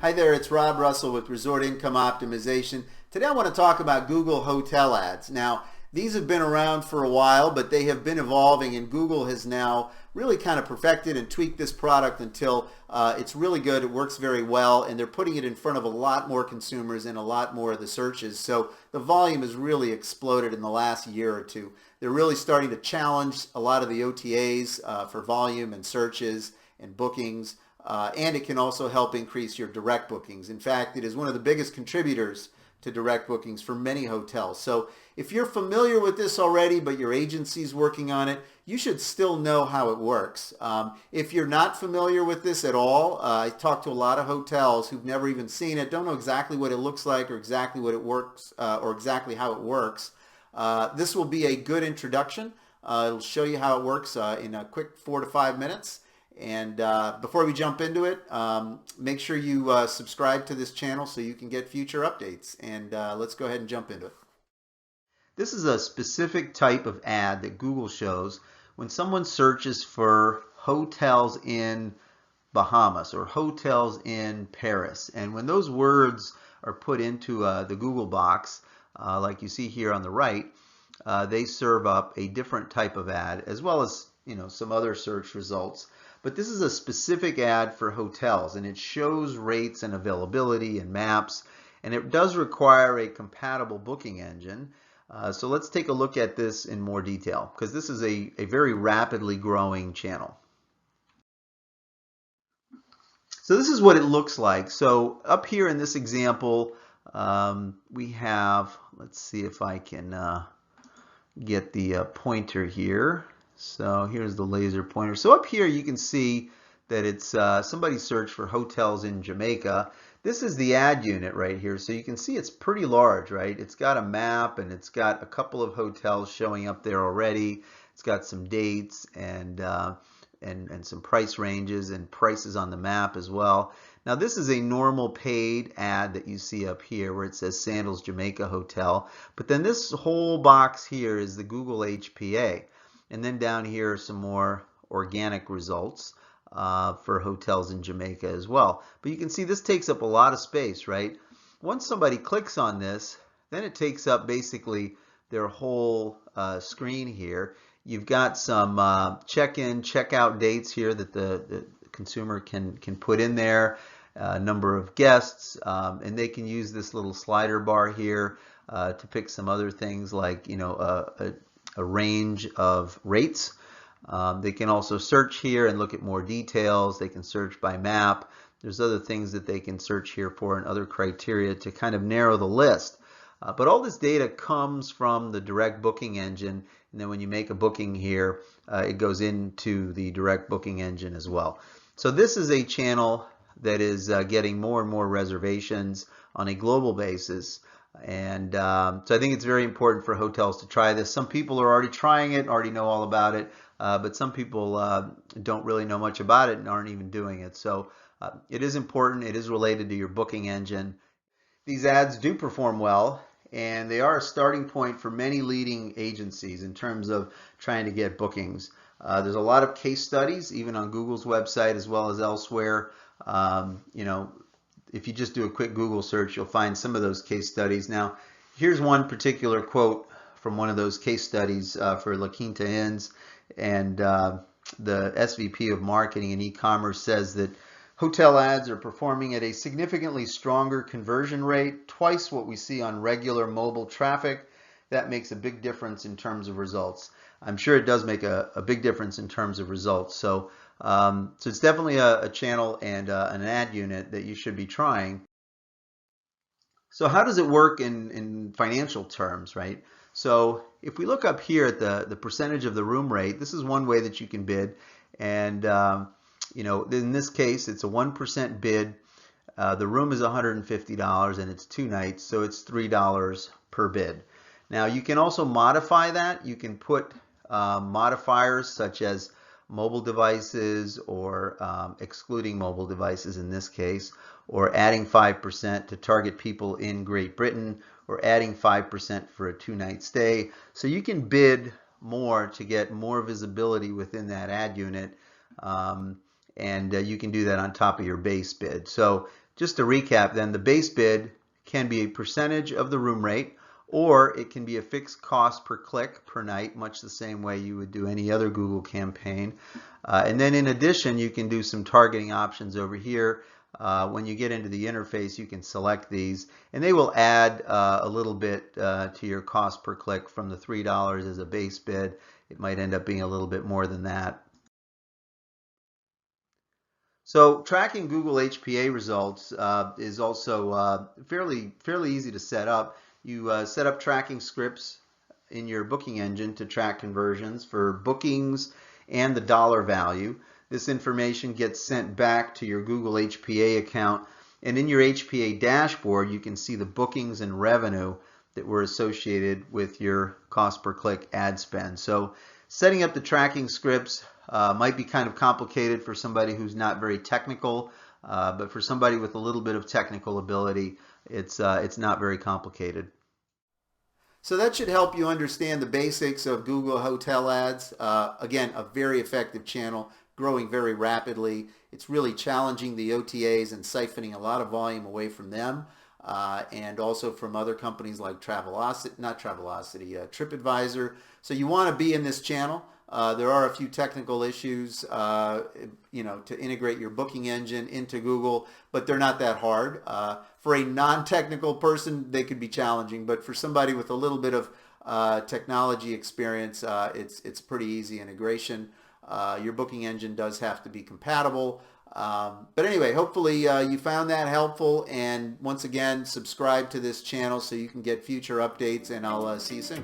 Hi there, it's Rob Russell with Resort Income Optimization. Today I want to talk about Google Hotel Ads. Now, these have been around for a while, but they have been evolving, and Google has now really kind of perfected and tweaked this product until it's really good. It works very well, and they're putting it in front of a lot more consumers in a lot more of the searches. So the volume has really exploded in the last year or two. They're really starting to challenge a lot of the OTAs for volume and searches and bookings. And it can also help increase your direct bookings. In fact, it is one of the biggest contributors to direct bookings for many hotels. So if you're familiar with this already, but your agency's working on it, you should still know how it works. If you're not familiar with this at all, I talk to a lot of hotels who've never even seen it, don't know exactly what it looks like or exactly what it works or exactly how it works. This will be a good introduction. It'll show you how it works in a quick 4 to 5 minutes. And before we jump into it, make sure you subscribe to this channel so you can get future updates. And let's go ahead and jump into it. This is a specific type of ad that Google shows when someone searches for hotels in Bahamas or hotels in Paris. And when those words are put into the Google box, like you see here on the right, they serve up a different type of ad, as well as some other search results. But this is a specific ad for hotels, and it shows rates and availability and maps, and it does require a compatible booking engine. So let's take a look at this in more detail, because this is a very rapidly growing channel. So this is what it looks like. So up here in this example, we have, let's see if I can get the pointer here. So here's the laser pointer. So up here you can see that it's somebody searched for hotels in Jamaica. This is the ad unit right here. So you can see it's pretty large, right? It's got a map and it's got a couple of hotels showing up there already. It's got some dates and some price ranges and prices on the map as well. Now this is a normal paid ad that you see up here where it says Sandals Jamaica Hotel. But then this whole box here is the Google HPA. And then down here are some more organic results for hotels in Jamaica as well. But you can see this takes up a lot of space, right? Once somebody clicks on this, then it takes up basically their whole screen here. You've got some check-in, check-out dates here that the consumer can put in there, number of guests, and they can use this little slider bar here to pick some other things like, a range of rates. They can also search here and look at more details. They can search by map. There's other things that they can search here for and other criteria to kind of narrow the list. But all this data comes from the direct booking engine, and then when you make a booking here, it goes into the direct booking engine as well. So this is a channel that is getting more and more reservations on a global basis. And so I think it's very important for hotels to try this. Some people are already trying it, already know all about it, but some people don't really know much about it and aren't even doing it. So it is important. It is related to your booking engine. These ads do perform well, and they are a starting point for many leading agencies in terms of trying to get bookings. There's a lot of case studies, even on Google's website as well as elsewhere. If you just do a quick Google search, you'll find some of those case studies. Now, here's one particular quote from one of those case studies for La Quinta Inns, and the SVP of Marketing and E-commerce says that hotel ads are performing at a significantly stronger conversion rate, twice what we see on regular mobile traffic. That makes a big difference in terms of results. I'm sure it does make a big difference in terms of results. So it's definitely a channel and an ad unit that you should be trying. So how does it work in financial terms, right? So if we look up here at the percentage of the room rate, this is one way that you can bid. And in this case, it's a 1% bid. The room is $150 and it's 2 nights, so it's $3 per bid. Now you can also modify that. You can put modifiers such as mobile devices or excluding mobile devices in this case, or adding 5% to target people in Great Britain, or adding 5% for a 2-night stay. So you can bid more to get more visibility within that ad unit, and you can do that on top of your base bid. So just to recap then, the base bid can be a percentage of the room rate, or it can be a fixed cost per click per night, much the same way you would do any other Google campaign. And then in addition, you can do some targeting options over here. When you get into the interface, you can select these, and they will add a little bit to your cost per click. From the $3 as a base bid, it might end up being a little bit more than that. So tracking Google HPA results is also fairly easy to set up. You set up tracking scripts in your booking engine to track conversions for bookings and the dollar value. This information gets sent back to your Google HPA account, and in your HPA dashboard you can see the bookings and revenue that were associated with your cost per click ad spend. So setting up the tracking scripts might be kind of complicated for somebody who's not very technical, but for somebody with a little bit of technical ability, it's not very complicated. So that should help you understand the basics of Google Hotel Ads. Again, a very effective channel, growing very rapidly. It's really challenging the OTAs and siphoning a lot of volume away from them, and also from other companies like TripAdvisor. So you want to be in this channel. There are a few technical issues, to integrate your booking engine into Google, but they're not that hard. For a non-technical person, they could be challenging, but for somebody with a little bit of technology experience, it's pretty easy integration. Your booking engine does have to be compatible. But anyway, hopefully you found that helpful, and once again, subscribe to this channel so you can get future updates, and I'll see you soon.